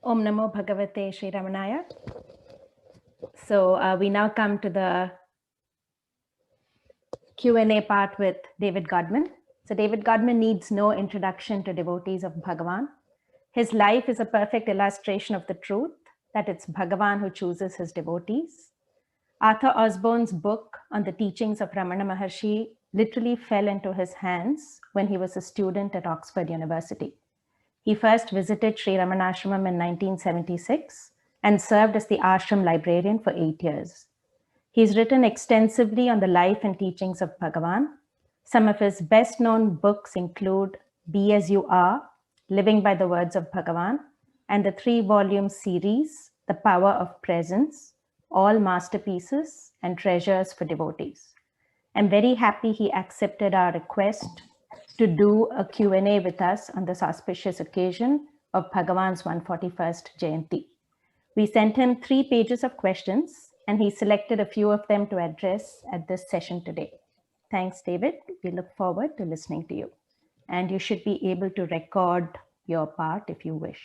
Om Namo Bhagavate Sri Ramanaya. So we now come to the Q&A part with David Godman. So David Godman needs no introduction to devotees of Bhagavan. His life is a perfect illustration of the truth that it's Bhagavan who chooses his devotees. Arthur Osborne's book on the teachings of Ramana Maharshi literally fell into his hands when he was a student at Oxford University. He first visited Sri Ramanashramam in 1976 and served as the ashram librarian for 8 years. He's written extensively on the life and teachings of Bhagavan. Some of his best-known books include Be As You Are, Living by the Words of Bhagavan, and the 3-volume series, The Power of Presence, all masterpieces and treasures for devotees. I'm very happy he accepted our request to do a Q&A with us on this auspicious occasion of Bhagavan's 141st Jayanthi. We sent him 3 pages of questions, and he selected a few of them to address at this session today. Thanks, David. We look forward to listening to you. And you should be able to record your part if you wish.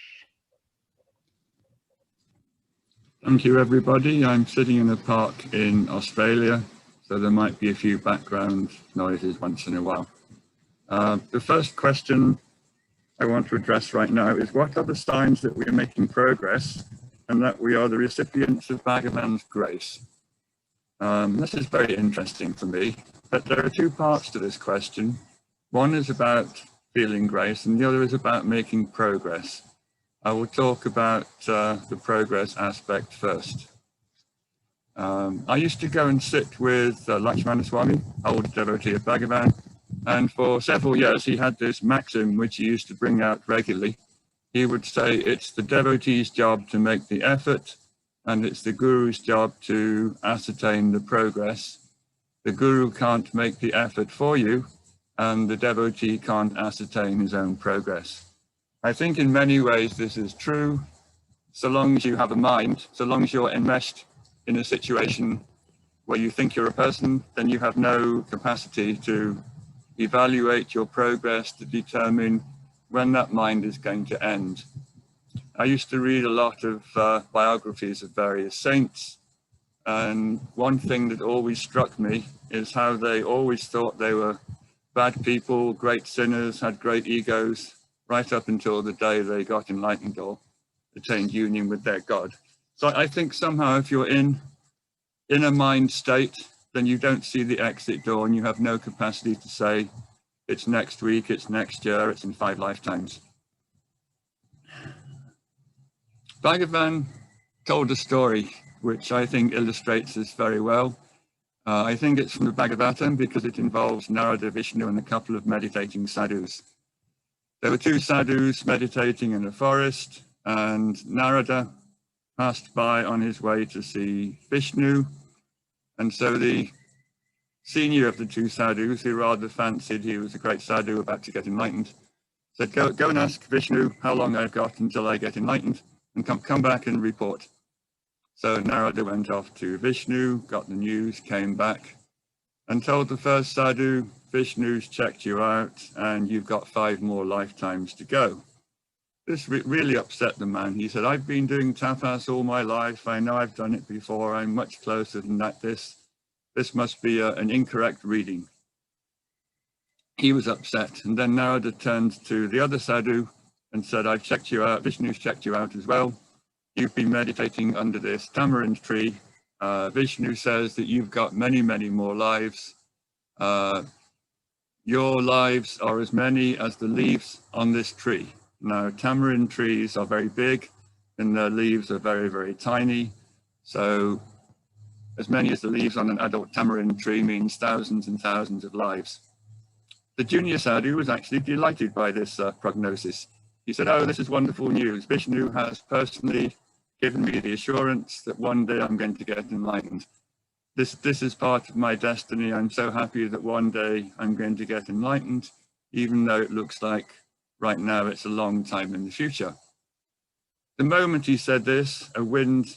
Thank you, everybody. I'm sitting in a park in Australia, so there might be a few background noises once in a while. The first question I want to address right now is, what are the signs that we are making progress and that we are the recipients of Bhagavan's grace? This is very interesting for me, but there are 2 parts to this question. One is about feeling grace and the other is about making progress. I will talk about the progress aspect first. I used to go and sit with Lakshmana Swami, old devotee of Bhagavan, and for several years he had this maxim which he used to bring out regularly. He would say, it's the devotee's job to make the effort, and it's the guru's job to ascertain the progress. The guru can't make the effort for you, and the devotee can't ascertain his own progress. I think in many ways this is true, so long as you have a mind, so long as you're enmeshed in a situation where you think you're a person, then you have no capacity to evaluate your progress, to determine when that mind is going to end. I used to read a lot of biographies of various saints, and one thing that always struck me is how they always thought they were bad people, great sinners, had great egos, right up until the day they got enlightened or attained union with their God. So I think somehow if you're in a mind state, then you don't see the exit door and you have no capacity to say, it's next week, it's next year, it's in 5 lifetimes. Bhagavan told a story which I think illustrates this very well. I think it's from the Bhagavatam because it involves Narada, Vishnu, and a couple of meditating sadhus. There were 2 sadhus meditating in a forest, and Narada passed by on his way to see Vishnu. And so the senior of the 2 sadhus, who rather fancied he was a great sadhu about to get enlightened, said, go and ask Vishnu how long I've got until I get enlightened, and come back and report. So Narada went off to Vishnu, got the news, came back, and told the first sadhu, Vishnu's checked you out, and you've got 5 more lifetimes to go. This really upset the man. He said, I've been doing tapas all my life. I know I've done it before. I'm much closer than that. This must be an incorrect reading. He was upset. And then Narada turned to the other sadhu and said, I've checked you out. Vishnu's checked you out as well. You've been meditating under this tamarind tree. Vishnu says that you've got many, many more lives. Your lives are as many as the leaves on this tree. Now, tamarind trees are very big and their leaves are very, very tiny. So as many as the leaves on an adult tamarind tree means thousands and thousands of lives. The junior sadhu was actually delighted by this prognosis. He said, oh, this is wonderful news. Vishnu has personally given me the assurance that one day I'm going to get enlightened. This is part of my destiny. I'm so happy that one day I'm going to get enlightened, even though it looks like right now it's a long time in the future. The moment he said this, a wind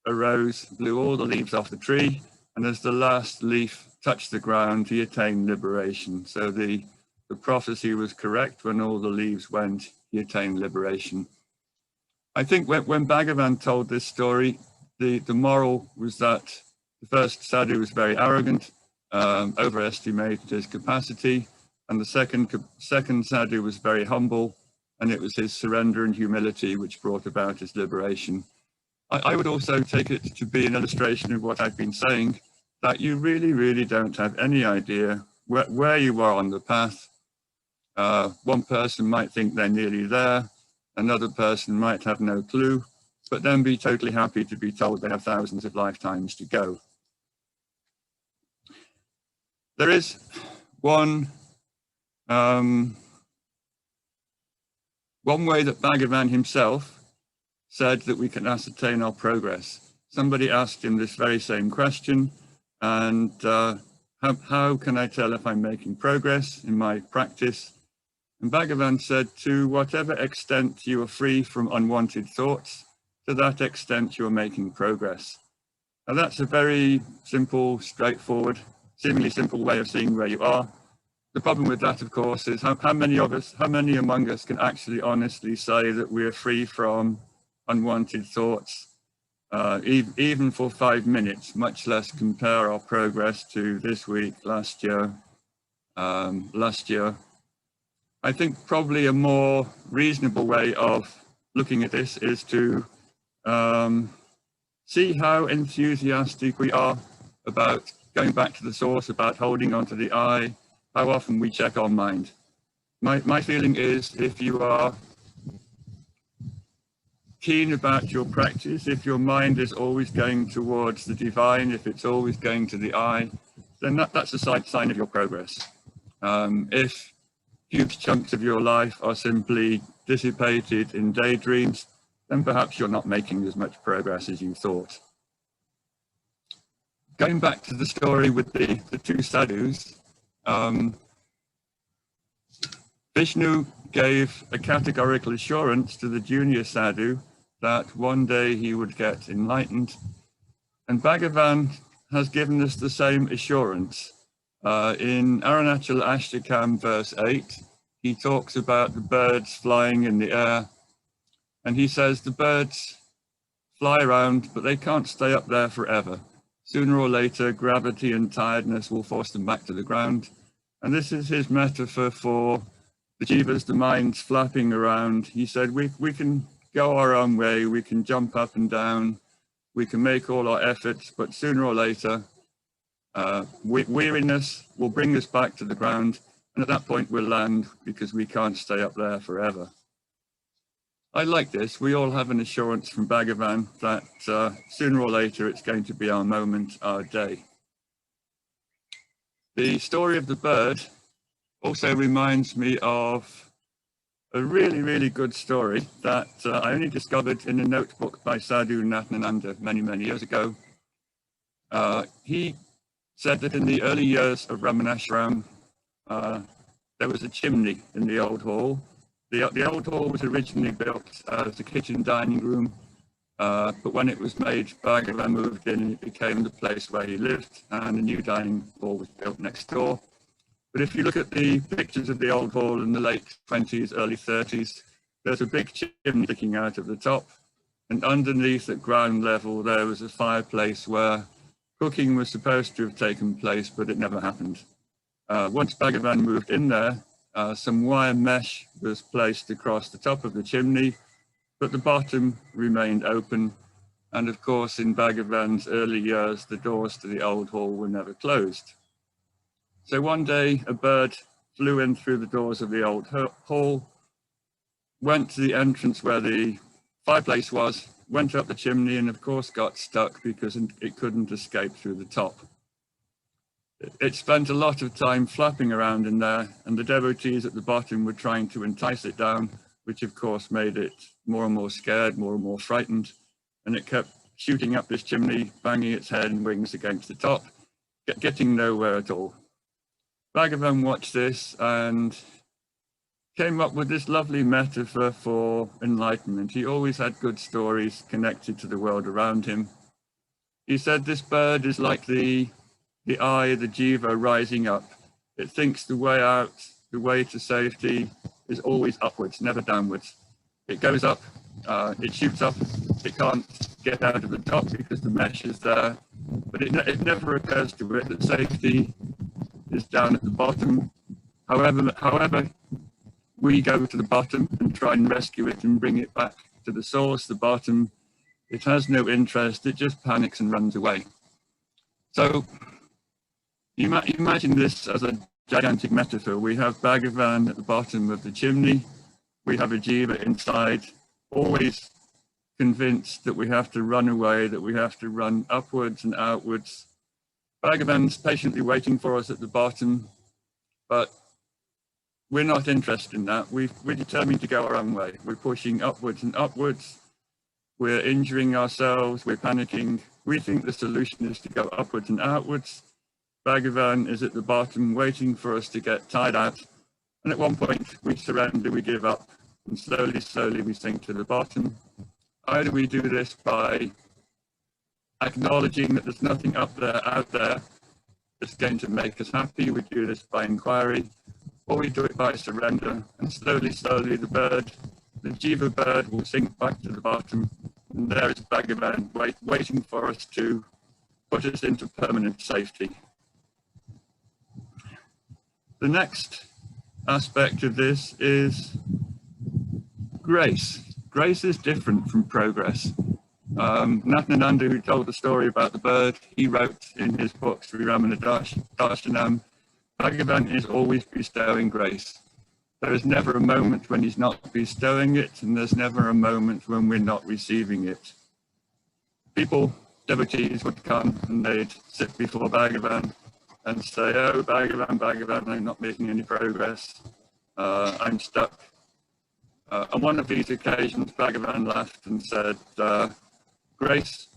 arose, blew all the leaves off the tree, and as the last leaf touched the ground, he attained liberation. So the prophecy was correct. When all the leaves went, he attained liberation. I think when Bhagavan told this story, the moral was that the first sadhu was very arrogant, overestimated his capacity, and the second sadhu was very humble, and it was his surrender and humility which brought about his liberation. I would also take it to be an illustration of what I've been saying, that you really don't have any idea where you are on the path. One person might think they're nearly there, another person might have no clue, but then be totally happy to be told they have thousands of lifetimes to go. There is one way that Bhagavan himself said that we can ascertain our progress. Somebody asked him this very same question, and how can I tell if I'm making progress in my practice? And Bhagavan said, to whatever extent you are free from unwanted thoughts, to that extent you are making progress. Now that's a very simple, straightforward, seemingly simple way of seeing where you are. The problem with that, of course, is how many among us can actually honestly say that we are free from unwanted thoughts, even for 5 minutes, much less compare our progress to this week, last year. I think probably a more reasonable way of looking at this is to see how enthusiastic we are about going back to the source, about holding on to the I, how often we check our mind. My feeling is, if you are keen about your practice, if your mind is always going towards the divine, if it's always going to the I, then that's a sign of your progress. If huge chunks of your life are simply dissipated in daydreams, then perhaps you're not making as much progress as you thought. Going back to the story with the two sadhus, Vishnu gave a categorical assurance to the junior sadhu that one day he would get enlightened. And Bhagavan has given us the same assurance. In Arunachal Ashtakam verse 8, he talks about the birds flying in the air. And he says the birds fly around, but they can't stay up there forever. Sooner or later, gravity and tiredness will force them back to the ground. And this is his metaphor for the jivas, the minds flapping around. He said, we can go our own way, we can jump up and down, we can make all our efforts, but sooner or later, weariness will bring us back to the ground, and at that point we'll land because we can't stay up there forever. I like this. We all have an assurance from Bhagavan that sooner or later it's going to be our moment, our day. The story of the bird also reminds me of a really good story that I only discovered in a notebook by Sadhu Nathananda many years ago. He said that in the early years of Ramanashram, there was a chimney in the old hall. The old hall was originally built as a kitchen dining room, but when it was made, Bhagavan moved in and it became the place where he lived, and a new dining hall was built next door. But if you look at the pictures of the old hall in the late 20s, early 30s, there's a big chimney sticking out of the top, and underneath at ground level there was a fireplace where cooking was supposed to have taken place, but it never happened. Once Bhagavan moved in there, some wire mesh was placed across the top of the chimney, but the bottom remained open. And of course, in Bhagavan's early years, the doors to the old hall were never closed. So one day, a bird flew in through the doors of the old hall, went to the entrance where the fireplace was, went up the chimney, and of course got stuck because it couldn't escape through the top. It spent a lot of time flapping around in there, and the devotees at the bottom were trying to entice it down, which of course made it more and more scared, more and more frightened, and it kept shooting up this chimney, banging its head and wings against the top, getting nowhere at all. Bhagavan watched this and came up with this lovely metaphor for enlightenment. He always had good stories connected to the world around him. He said this bird is like the I, the jiva, rising up. It thinks the way out, the way to safety is always upwards, never downwards. It goes up, It shoots up, it can't get out of the top because the mesh is there, but it never occurs to it that safety is down at the bottom. However, we go to the bottom and try and rescue it and bring it back to the source, the bottom. It has no interest, it just panics and runs away. So you imagine this as a gigantic metaphor. We have Bhagavan at the bottom of the chimney, we have a jiva inside, always convinced that we have to run away, that we have to run upwards and outwards. Bhagavan's patiently waiting for us at the bottom, but we're not interested in that. We're determined to go our own way. We're pushing upwards and upwards. We're injuring ourselves. We're panicking. We think the solution is to go upwards and outwards. Bhagavan is at the bottom waiting for us to get tired out. And at one point we surrender, we give up, and slowly, slowly we sink to the bottom. Either we do this by acknowledging that there's nothing out there that's going to make us happy. We do this by inquiry, or we do it by surrender, and slowly, slowly the jiva bird will sink back to the bottom, and there is Bhagavan waiting for us to put us into permanent safety. The next aspect of this is grace. Grace is different from progress. Natyananda, who told the story about the bird, he wrote in his book, Sri Ramana Darshanam, Bhagavan is always bestowing grace. There is never a moment when he's not bestowing it, and there's never a moment when we're not receiving it. People, devotees, would come and they'd sit before Bhagavan and say, oh, Bhagavan, I'm not making any progress. I'm stuck. On one of these occasions, Bhagavan laughed and said, Grace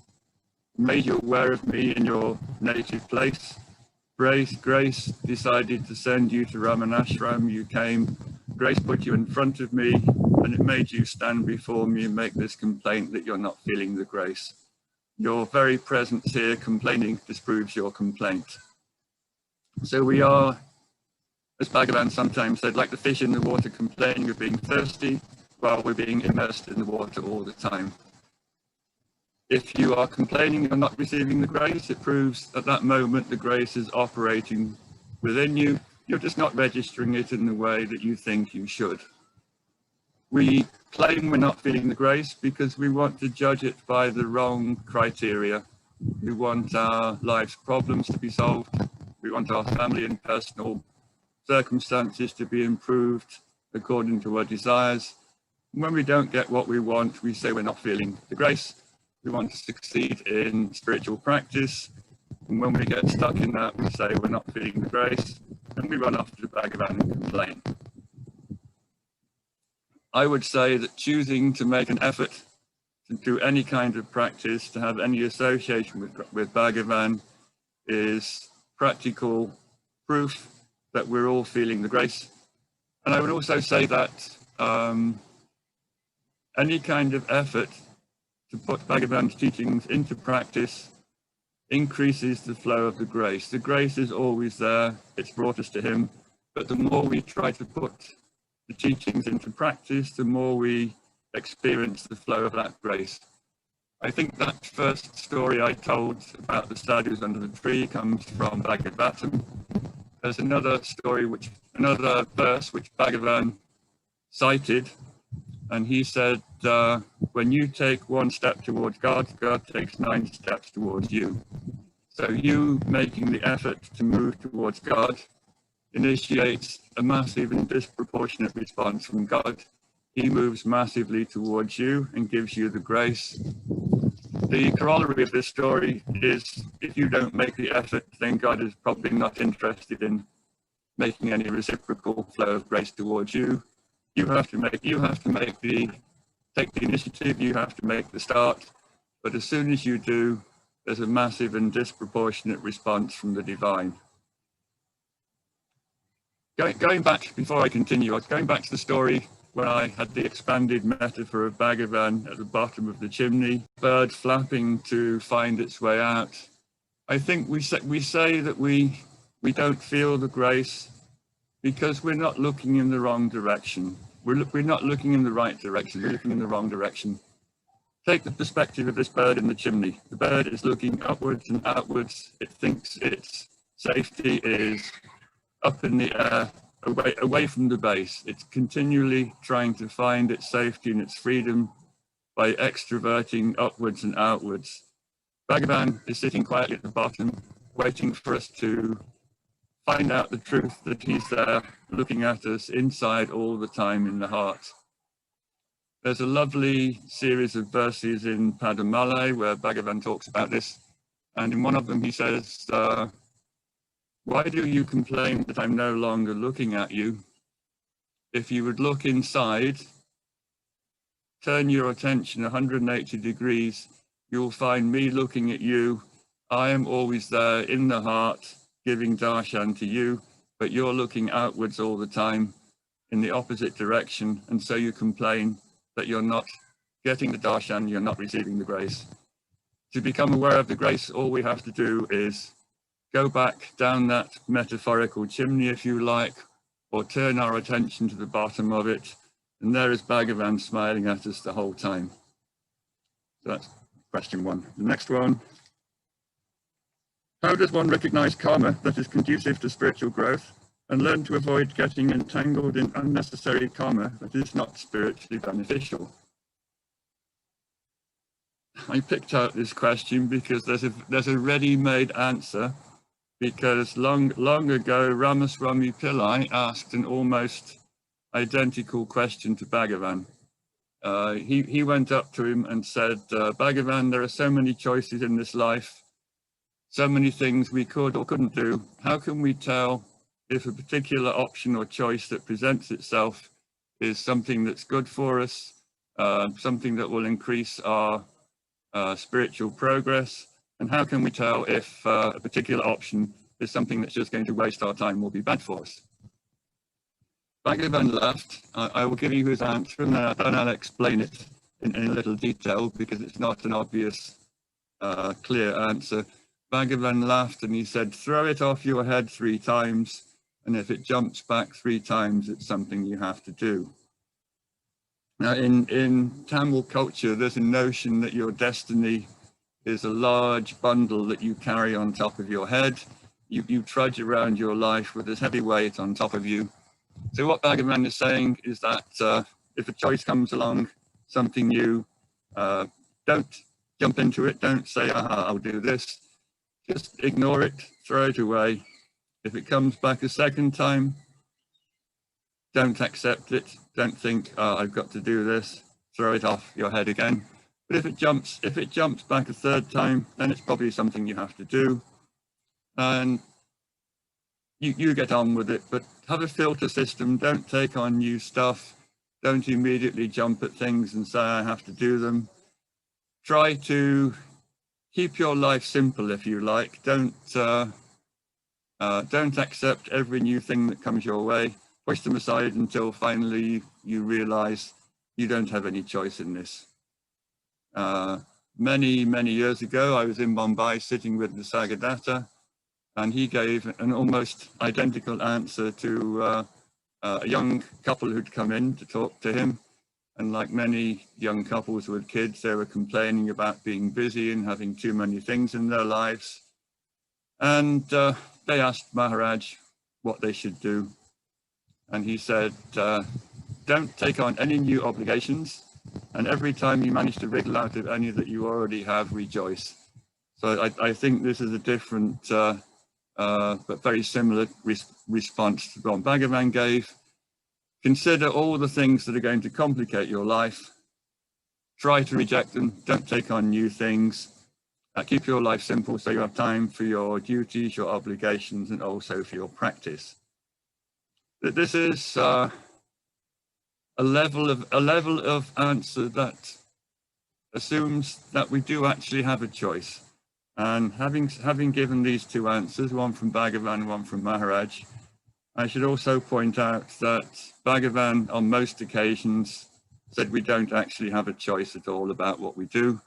made you aware of me in your native place. Grace decided to send you to Ramanashram. You came. Grace put you in front of me, and it made you stand before me and make this complaint that you're not feeling the grace. Your very presence here complaining disproves your complaint. So we are, as Bhagavan sometimes said, like the fish in the water complaining of being thirsty while we're being immersed in the water all the time. If you are complaining you're not receiving the grace, it proves at that moment the grace is operating within you. You're just not registering it in the way that you think you should. We claim we're not feeling the grace because we want to judge it by the wrong criteria. We want our life's problems to be solved. We want our family and personal circumstances to be improved according to our desires. And when we don't get what we want, we say we're not feeling the grace. We want to succeed in spiritual practice. And when we get stuck in that, we say we're not feeling the grace, and we run off to Bhagavan and complain. I would say that choosing to make an effort to do any kind of practice, to have any association with Bhagavan, is practical proof that we're all feeling the grace. And I would also say that any kind of effort to put Bhagavan's teachings into practice increases the flow of the grace. The grace is always there, it's brought us to him, but the more we try to put the teachings into practice, the more we experience the flow of that grace. I think that first story I told about the sadhus under the tree comes from Bhagavatam. There's another verse which Bhagavan cited, and he said, when you take one step towards God, God takes 9 steps towards you. So you making the effort to move towards God initiates a massive and disproportionate response from God. He moves massively towards you and gives you the grace. The corollary of this story is if you don't make the effort, then God is probably not interested in making any reciprocal flow of grace towards you. You have to take the initiative, you have to make the start, but as soon as you do, there's a massive and disproportionate response from the divine. Going back, before I continue, I was going back to the story when I had the expanded metaphor of Bhagavan at the bottom of the chimney, bird flapping to find its way out. I think we say that we don't feel the grace because we're not looking in the wrong direction. we're not looking in the right direction, we're looking in the wrong direction. Take the perspective of this bird in the chimney. The bird is looking upwards and outwards. It thinks its safety is up in the air, away from the base. It's continually trying to find its safety and its freedom by extroverting upwards and outwards. Bhagavan is sitting quietly at the bottom, waiting for us to find out the truth that he's there, looking at us inside all the time in the heart. There's a lovely series of verses in Padamala where Bhagavan talks about this. And in one of them he says, why do you complain that I'm no longer looking at you? If you would look inside, turn your attention 180 degrees, you'll find me looking at you. I am always there in the heart, giving darshan to you, but you're looking outwards all the time in the opposite direction. And so you complain that you're not getting the darshan, you're not receiving the grace. To become aware of the grace, all we have to do is go back down that metaphorical chimney, if you like, or turn our attention to the bottom of it. And there is Bhagavan smiling at us the whole time. So that's question one. The next one. How does one recognize karma that is conducive to spiritual growth and learn to avoid getting entangled in unnecessary karma that is not spiritually beneficial? I picked out this question because there's a ready-made answer, because long ago Ramaswami Pillai asked an almost identical question to Bhagavan. He went up to him and said, Bhagavan, there are so many choices in this life, so many things we could or couldn't do. How can we tell if a particular option or choice that presents itself is something that's good for us, something that will increase our spiritual progress? And how can we tell if a particular option is something that's just going to waste our time or be bad for us? Bhagavan laughed. I will give you his answer and then I'll explain it in a little detail because it's not an obvious, clear answer. Bhagavan laughed and he said, throw it off your head 3 times, and if it jumps back 3 times, it's something you have to do. Now, in Tamil culture, there's a notion that your destiny is a large bundle that you carry on top of your head. You trudge around your life with this heavy weight on top of you. So what Bhagavan is saying is that if a choice comes along, something new, don't jump into it. Don't say, aha, I'll do this. Just ignore it, throw it away. If it comes back a second time, don't accept it. Don't think, I've got to do this. Throw it off your head again. But if it jumps back a third time, then it's probably something you have to do. And you get on with it, but have a filter system. Don't take on new stuff. Don't immediately jump at things and say, I have to do them. Try to keep your life simple, if you like. Don't accept every new thing that comes your way. Push them aside until finally you realize you don't have any choice in this. Many years ago, I was in Mumbai sitting with the Sagadatta, and he gave an almost identical answer to a young couple who'd come in to talk to him. And like many young couples with kids, they were complaining about being busy and having too many things in their lives. And they asked Maharaj what they should do. And he said, don't take on any new obligations. And every time you manage to wriggle out of any that you already have, rejoice. So I think this is a different but very similar response to what Bhagavan gave. Consider all the things that are going to complicate your life. Try to reject them. Don't take on new things. Keep your life simple so you have time for your duties, your obligations, and also for your practice. This is a level of answer that assumes that we do actually have a choice. And having given these 2 answers, one from Bhagavan, one from Maharaj, I should also point out that Bhagavan on most occasions said we don't actually have a choice at all about what we do.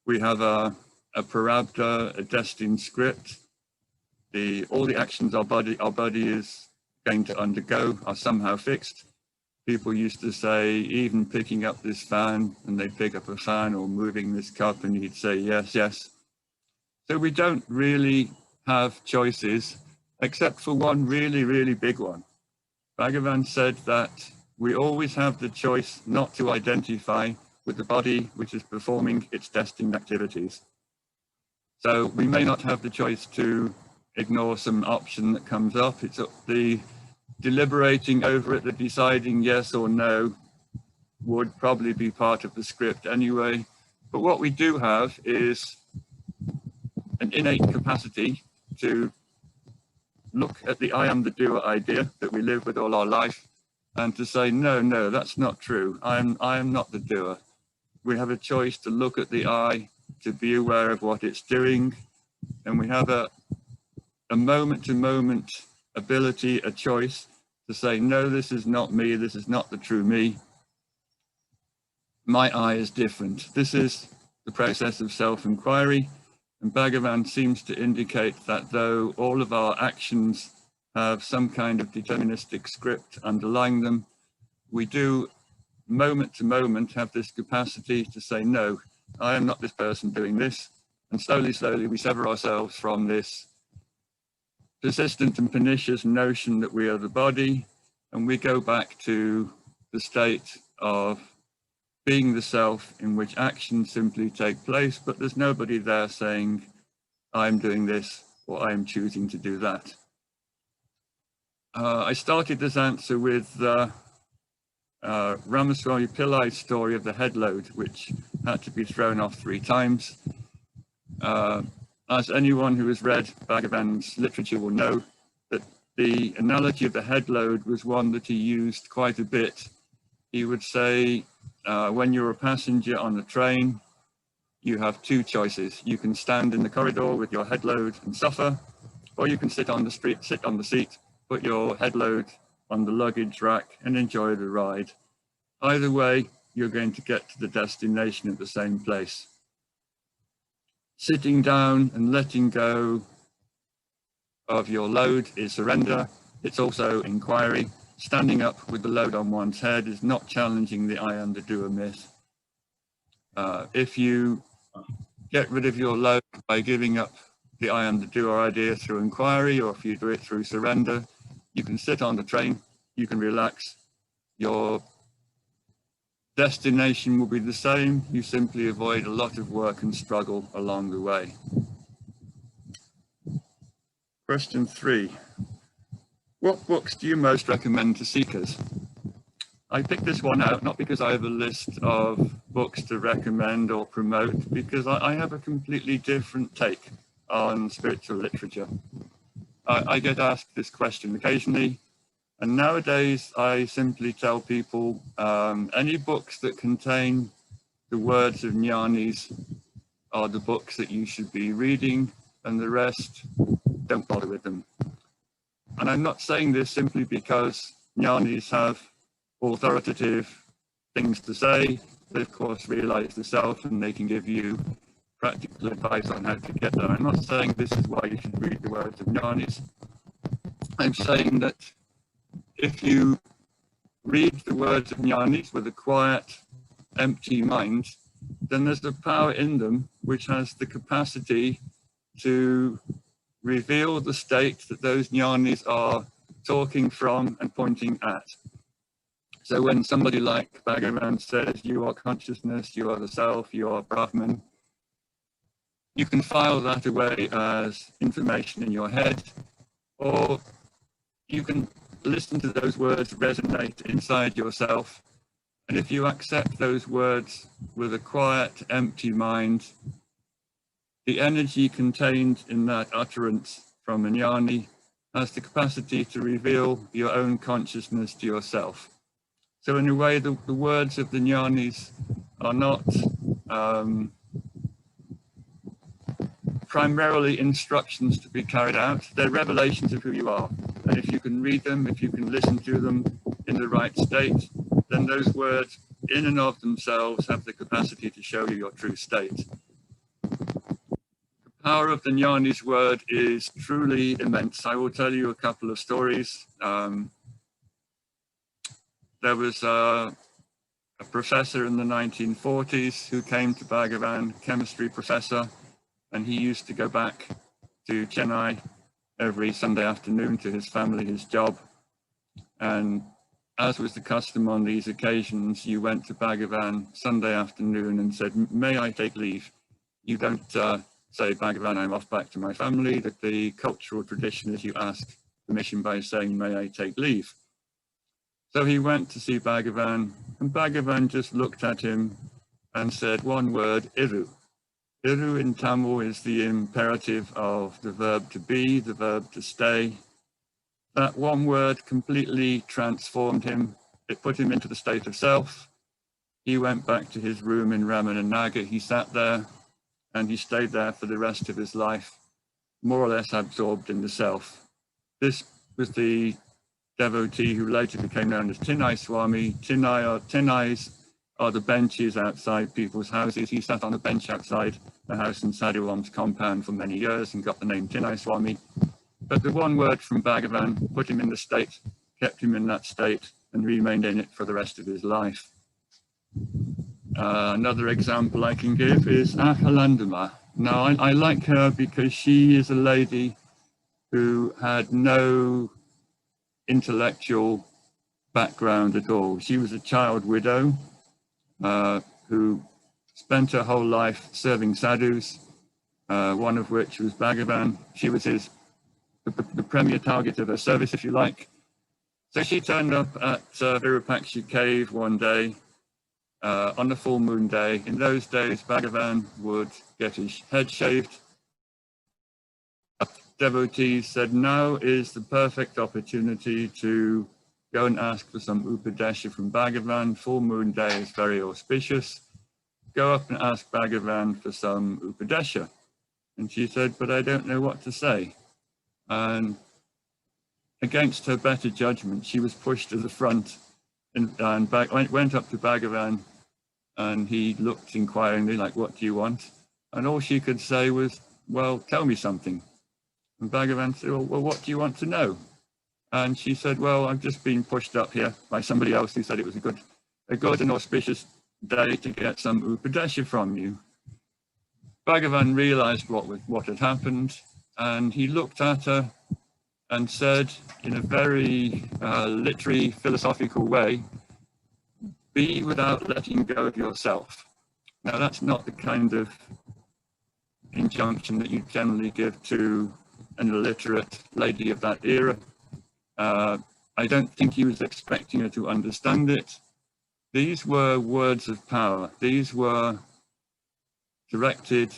We have a prarabdha, a destined script. All the actions our body is going to undergo are somehow fixed. People used to say, even picking up this fan, and they'd pick up a fan, or moving this cup, and he'd say, yes, yes. So we don't really have choices, except for one really, really big one. Bhagavan said that we always have the choice not to identify with the body which is performing its destined activities. So we may not have the choice to ignore some option that comes up. It's the deliberating over it, the deciding yes or no would probably be part of the script anyway. But what we do have is an innate capacity to look at the I am the doer idea that we live with all our life and to say, no, that's not true. I am not the doer. We have a choice to look at the I, to be aware of what it's doing. And we have a moment-to-moment ability, a choice to say, no, this is not me. This is not the true me. My I is different. This is the process of self-inquiry. And Bhagavan seems to indicate that though all of our actions have some kind of deterministic script underlying them, we do moment to moment have this capacity to say, no, I am not this person doing this. And slowly, slowly we sever ourselves from this persistent and pernicious notion that we are the body, and we go back to the state of being the self in which actions simply take place, but there's nobody there saying, I'm doing this or I'm choosing to do that. I started this answer with Ramaswami Pillai's story of the head load, which had to be thrown off 3 times. As anyone who has read Bhagavan's literature will know, that the analogy of the head load was one that he used quite a bit. He would say, when you're a passenger on a train, you have 2 choices. You can stand in the corridor with your head load and suffer, or you can sit on the seat, put your head load on the luggage rack and enjoy the ride. Either way, you're going to get to the destination at the same place. Sitting down and letting go of your load is surrender. It's also inquiry. Standing up with the load on one's head is not challenging the I am the doer myth. If you get rid of your load by giving up the I am the doer idea through inquiry, or if you do it through surrender, you can sit on the train, you can relax. Your destination will be the same. You simply avoid a lot of work and struggle along the way. Question 3. What books do you most recommend to seekers? I picked this one out not because I have a list of books to recommend or promote, because I have a completely different take on spiritual literature. I get asked this question occasionally, and nowadays I simply tell people any books that contain the words of jnanis are the books that you should be reading, and the rest, don't bother with them. And I'm not saying this simply because jnanis have authoritative things to say. They of course realize the self and they can give you practical advice on how to get there. I'm not saying this is why you should read the words of jnanis. I'm saying that if you read the words of jnanis with a quiet, empty mind, then there's a power in them which has the capacity to reveal the state that those jnanis are talking from and pointing at. So when somebody like Bhagavan says, you are consciousness, you are the self, you are Brahman, you can file that away as information in your head, or you can listen to those words resonate inside yourself. And if you accept those words with a quiet, empty mind, the energy contained in that utterance from a jnani has the capacity to reveal your own consciousness to yourself. So in a way, the words of the jnanis are not primarily instructions to be carried out. They're revelations of who you are. And if you can read them, if you can listen to them in the right state, then those words in and of themselves have the capacity to show you your true state. The power of the jnani's word is truly immense. I will tell you a couple of stories. there was a professor in the 1940s who came to Bhagavan, chemistry professor, and he used to go back to Chennai every Sunday afternoon to his family, his job. And as was the custom on these occasions, you went to Bhagavan Sunday afternoon and said, "May I take leave?" You don't say, "Bhagavan, I'm off back to my family." The cultural tradition is you ask permission by saying, "May I take leave?" So he went to see Bhagavan, and Bhagavan just looked at him and said one word, "Iru." Iru in Tamil is the imperative of the verb to be, the verb to stay. That one word completely transformed him. It put him into the state of self. He went back to his room in Ramana. He sat there and he stayed there for the rest of his life, more or less absorbed in the self. This was the devotee who later became known as Tinai Swami. Tinais are the benches outside people's houses. He sat on a bench outside the house in Sadhuam's compound for many years and got the name Tinai Swami. But the one word from Bhagavan put him in the state, kept him in that state, and remained in it for the rest of his life. Another example I can give is Akalandama. Now, I like her because she is a lady who had no intellectual background at all. She was a child widow who spent her whole life serving sadhus, one of which was Bhagavan. She was the premier target of her service, if you like. So she turned up at Virupaksha cave one day on a full moon day. In those days, Bhagavan would get his head shaved. Devotees said, now is the perfect opportunity to go and ask for some upadesha from Bhagavan. Full moon day is very auspicious. Go up and ask Bhagavan for some upadesha. And she said, but I don't know what to say. And against her better judgment, she was pushed to the front and went up to Bhagavan, and he looked inquiringly like, what do you want? And all she could say was, well, tell me something. And Bhagavan said, well, what do you want to know? And she said, well, I've just been pushed up here by somebody else who said it was a good and auspicious day to get some upadesha from you. Bhagavan realized what had happened, and he looked at her and said in a very literary, philosophical way, be without letting go of yourself. Now, that's not the kind of injunction that you generally give to an illiterate lady of that era. I don't think he was expecting her to understand it. These were words of power. These were directed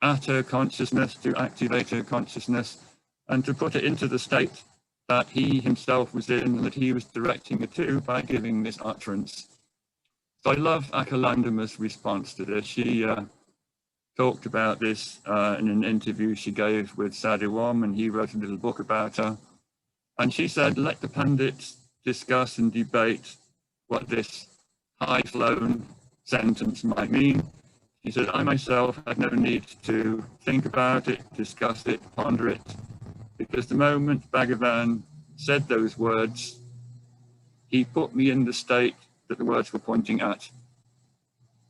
at her consciousness, to activate her consciousness, and to put it into the state that he himself was in, and that he was directing it to by giving this utterance. So I love Akalandama's response to this. She talked about this in an interview she gave with Sadhuam, and he wrote a little book about her. And she said, let the Pandits discuss and debate what this high-flown sentence might mean. She said, I myself had no need to think about it, discuss it, ponder it, because the moment Bhagavan said those words, he put me in the state that the words were pointing at.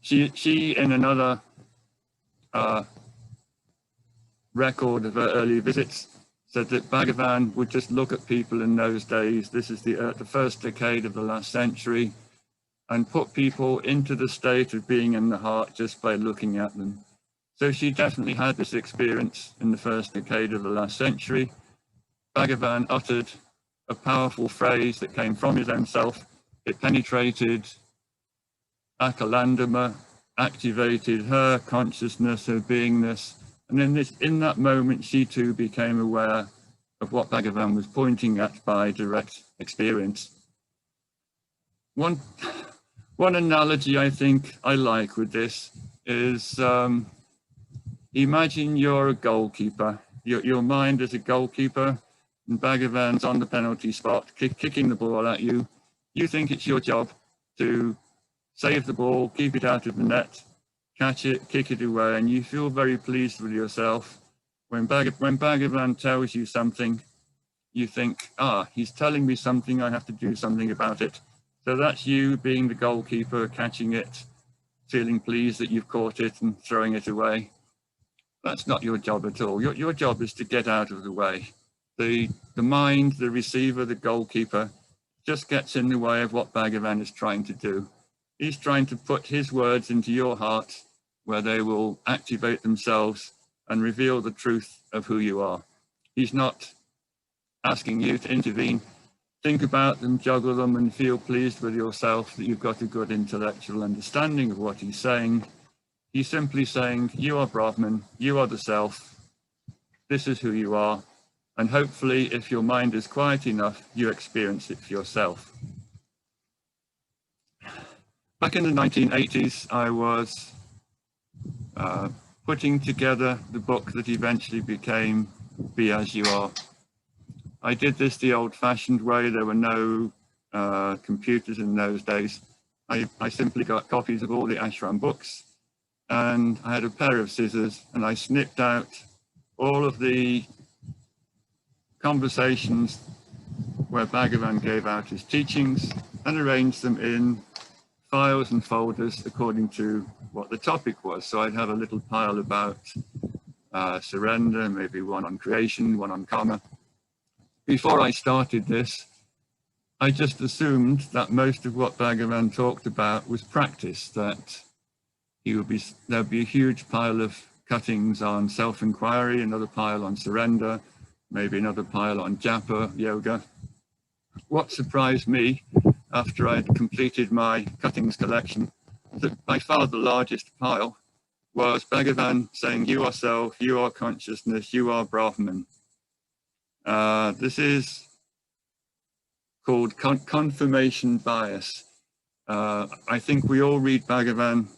She in another record of her early visits, said that Bhagavan would just look at people in those days, this is the first decade of the last century, and put people into the state of being in the heart just by looking at them. So she definitely had this experience in the first decade of the last century. Bhagavan uttered a powerful phrase that came from his own self. It penetrated Akalandama, activated her consciousness, her beingness. And in that moment, she too became aware of what Bhagavan was pointing at by direct experience. One analogy I think I like with this is, imagine you're a goalkeeper. Your mind is a goalkeeper, and Bhagavan's on the penalty spot, kicking the ball at you. You think it's your job to save the ball, keep it out of the net, catch it, kick it away, and you feel very pleased with yourself. When Bhagavan tells you something, you think, he's telling me something, I have to do something about it. So that's you being the goalkeeper, catching it, feeling pleased that you've caught it and throwing it away. That's not your job at all. Your job is to get out of the way. The mind, the receiver, the goalkeeper just gets in the way of what Bhagavan is trying to do. He's trying to put his words into your heart where they will activate themselves and reveal the truth of who you are. He's not asking you to intervene. Think about them, juggle them, and feel pleased with yourself that you've got a good intellectual understanding of what he's saying. He's simply saying, you are Brahman, you are the self, this is who you are, and hopefully, if your mind is quiet enough, you experience it for yourself. Back in the 1980s, I was putting together the book that eventually became Be As You Are. I did this the old-fashioned way. There were no computers in those days. I simply got copies of all the ashram books, and I had a pair of scissors, and I snipped out all of the conversations where Bhagavan gave out his teachings and arranged them in files and folders according to what the topic was. So I'd have a little pile about surrender, maybe one on creation, one on karma. Before I started this, I just assumed that most of what Bhagavan talked about was practice, that there'd be a huge pile of cuttings on self-inquiry, another pile on surrender, maybe another pile on japa, yoga. What surprised me after I'd completed my cuttings collection, that by far the largest pile was Bhagavan saying, you are self, you are consciousness, you are Brahman. This is called confirmation bias. I think we all read Bhagavan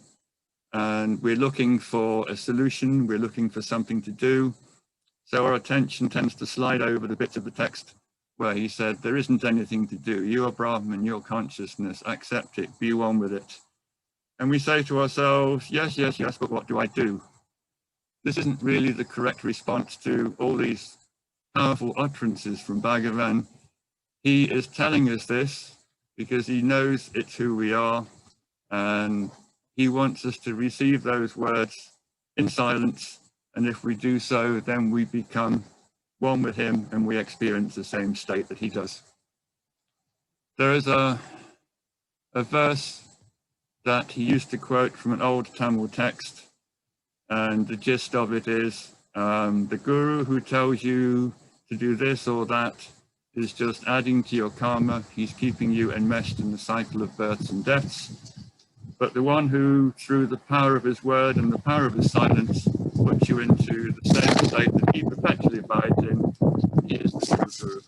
and we're looking for a solution, we're looking for something to do. So our attention tends to slide over the bits of the text where he said, there isn't anything to do. You are Brahman, your consciousness, accept it, be one with it. And we say to ourselves, yes, yes, yes, but what do I do? This isn't really the correct response to all these powerful utterances from Bhagavan. He is telling us this because he knows it's who we are, and he wants us to receive those words in silence. And if we do so, then we become one with him and we experience the same state that he does. There is a verse that he used to quote from an old Tamil text, and the gist of it is, the guru who tells you to do this or that is just adding to your karma. He's keeping you enmeshed in the cycle of births and deaths. But the one who, through the power of his word and the power of his silence, puts you into the same state that he perpetually abides in, he is the true guru.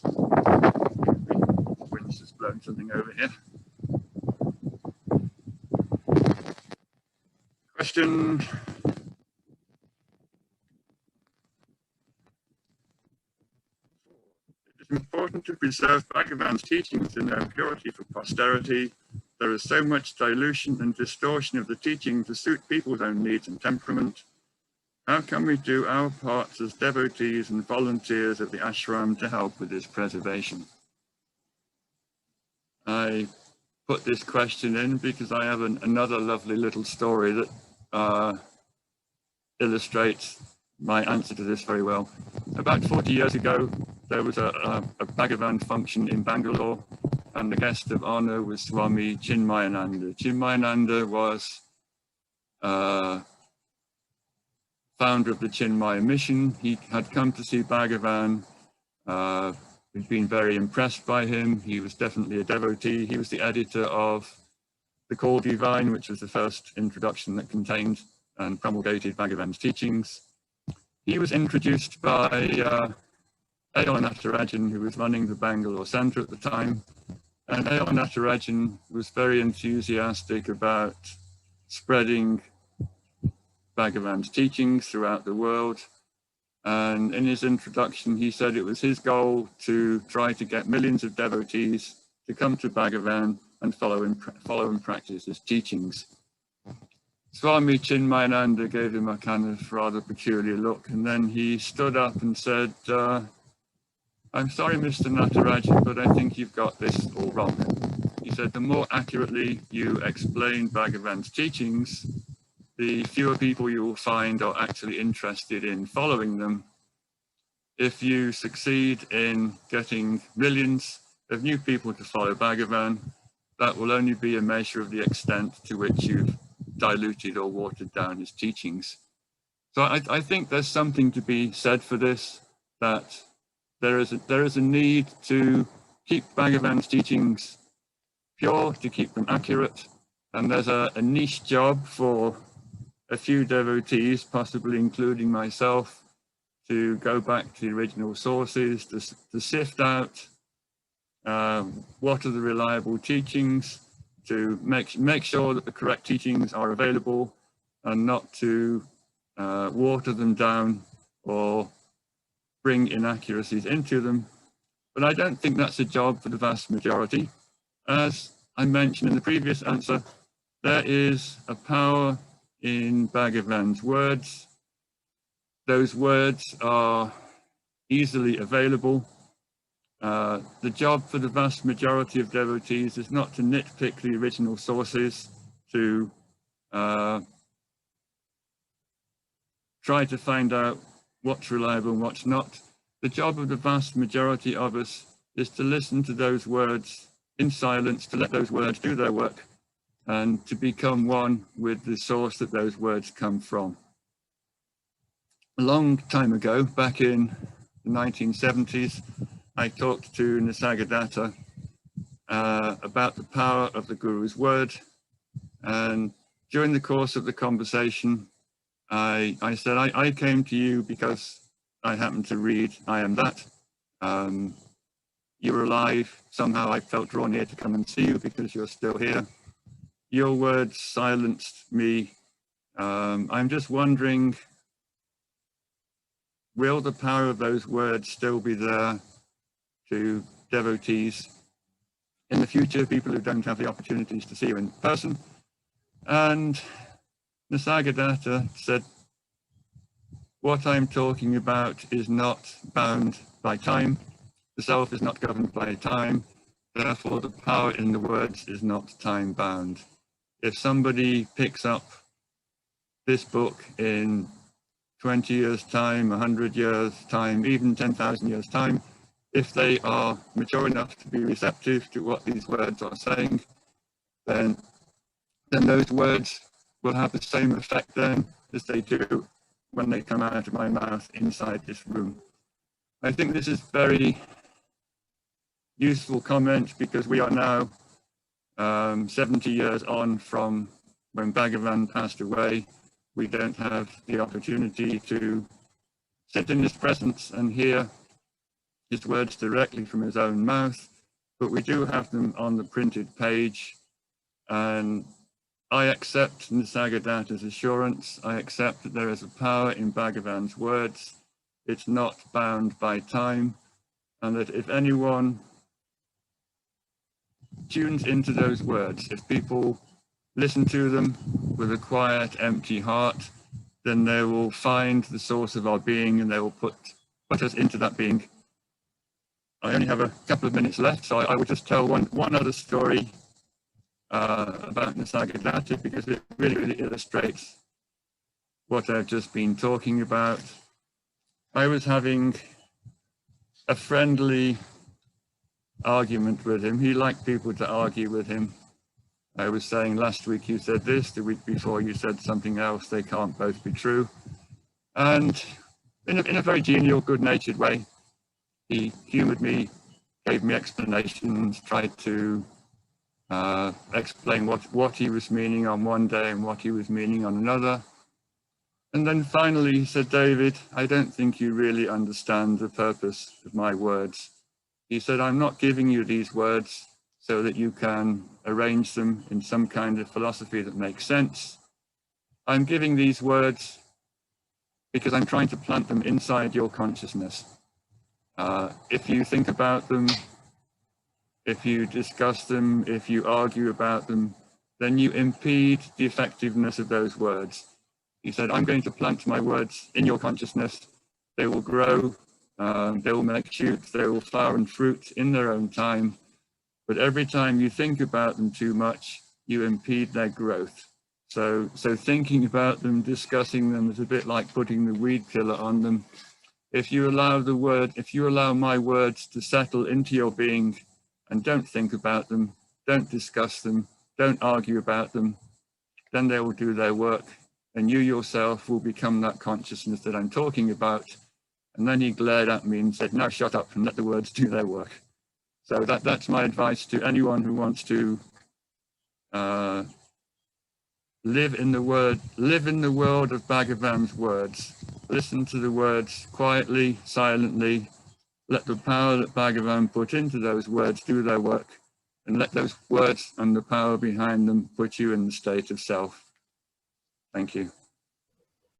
The wind has blown something over here. Question. It is important to preserve Bhagavan's teachings in their purity for posterity. There is so much dilution and distortion of the teaching to suit people's own needs and temperament. How can we do our parts as devotees and volunteers of the ashram to help with this preservation? I put this question in because I have another lovely little story that illustrates my answer to this very well. About 40 years ago, there was a Bhagavan function in Bangalore, and the guest of honor was Swami Chinmayananda. Chinmayananda was founder of the Chinmaya mission. He had come to see Bhagavan. We'd been very impressed by him. He was definitely a devotee. He was the editor of The Call Divine, which was the first introduction that contained and promulgated Bhagavan's teachings. He was introduced by A.L. Natarajan, who was running the Bangalore Center at the time. And A.L. Natarajan was very enthusiastic about spreading Bhagavan's teachings throughout the world. And in his introduction, he said it was his goal to try to get millions of devotees to come to Bhagavan and follow and practice his teachings. Swami Chinmayananda gave him a kind of rather peculiar look, and then he stood up and said, I'm sorry, Mr. Natarajan, but I think you've got this all wrong. He said, the more accurately you explain Bhagavan's teachings, the fewer people you will find are actually interested in following them. If you succeed in getting millions of new people to follow Bhagavan, that will only be a measure of the extent to which you've diluted or watered down his teachings. So I think there's something to be said for this, that there is a need to keep Bhagavan's teachings pure, to keep them accurate, and there's a niche job for a few devotees, possibly including myself, to go back to the original sources, to sift out what are the reliable teachings, to make sure that the correct teachings are available, and not to water them down or bring inaccuracies into them. But I don't think that's a job for the vast majority. As I mentioned in the previous answer, there is a power in Bhagavan's words. Those words are easily available. The job for the vast majority of devotees is not to nitpick the original sources, to try to find out what's reliable and what's not. The job of the vast majority of us is to listen to those words in silence, to let those words do their work, and to become one with the source that those words come from. A long time ago, back in the 1970s, I talked to Nisargadatta about the power of the Guru's word, and during the course of the conversation, I said, I came to you because I happened to read I Am That. You're alive. Somehow I felt drawn here to come and see you because you're still here. Your words silenced me. I'm just wondering, will the power of those words still be there to devotees in the future, people who don't have the opportunities to see you in person? And Nisargadatta said, what I'm talking about is not bound by time. The self is not governed by time. Therefore, the power in the words is not time bound. If somebody picks up this book in 20 years' time, 100 years' time, even 10,000 years' time, if they are mature enough to be receptive to what these words are saying, then those words will have the same effect then as they do when they come out of my mouth inside this room. I think this is very useful comment because we are now 70 years on from when Bhagavan passed away. We don't have the opportunity to sit in his presence and hear his words directly from his own mouth, but we do have them on the printed page. And I accept Nisargadatta's assurance. I accept that there is a power in Bhagavan's words. It's not bound by time, and that if anyone tunes into those words, if people listen to them with a quiet, empty heart, then they will find the source of our being and they will put us into that being. I only have a couple of minutes left, so I will just tell one other story about Nisargadatta because it really illustrates what I've just been talking about. I was having a friendly argument with him. He liked people to argue with him. I was saying last week you said this, the week before you said something else, they can't both be true. And in a very genial, good-natured way, he humored me, gave me explanations, tried to explain what he was meaning on one day and what he was meaning on another. And then finally he said, David, I don't think you really understand the purpose of my words. He said, I'm not giving you these words so that you can arrange them in some kind of philosophy that makes sense. I'm giving these words because I'm trying to plant them inside your consciousness. If you think about them, if you discuss them, if you argue about them, then you impede the effectiveness of those words. He said, I'm going to plant my words in your consciousness. They will grow, they will make shoots, they will flower and fruit in their own time. but every time you think about them too much, you impede their growth. So thinking about them, discussing them is a bit like putting the weed killer on them. If you allow my words to settle into your being and don't think about them, don't discuss them, don't argue about them, then they will do their work, and you yourself will become that consciousness that I'm talking about. And then he glared at me and said, now shut up and let the words do their work. So that's my advice to anyone who wants to live in the world of Bhagavan's words. Listen to the words quietly, silently. Let the power that Bhagavan put into those words do their work, and let those words and the power behind them put you in the state of self. Thank you.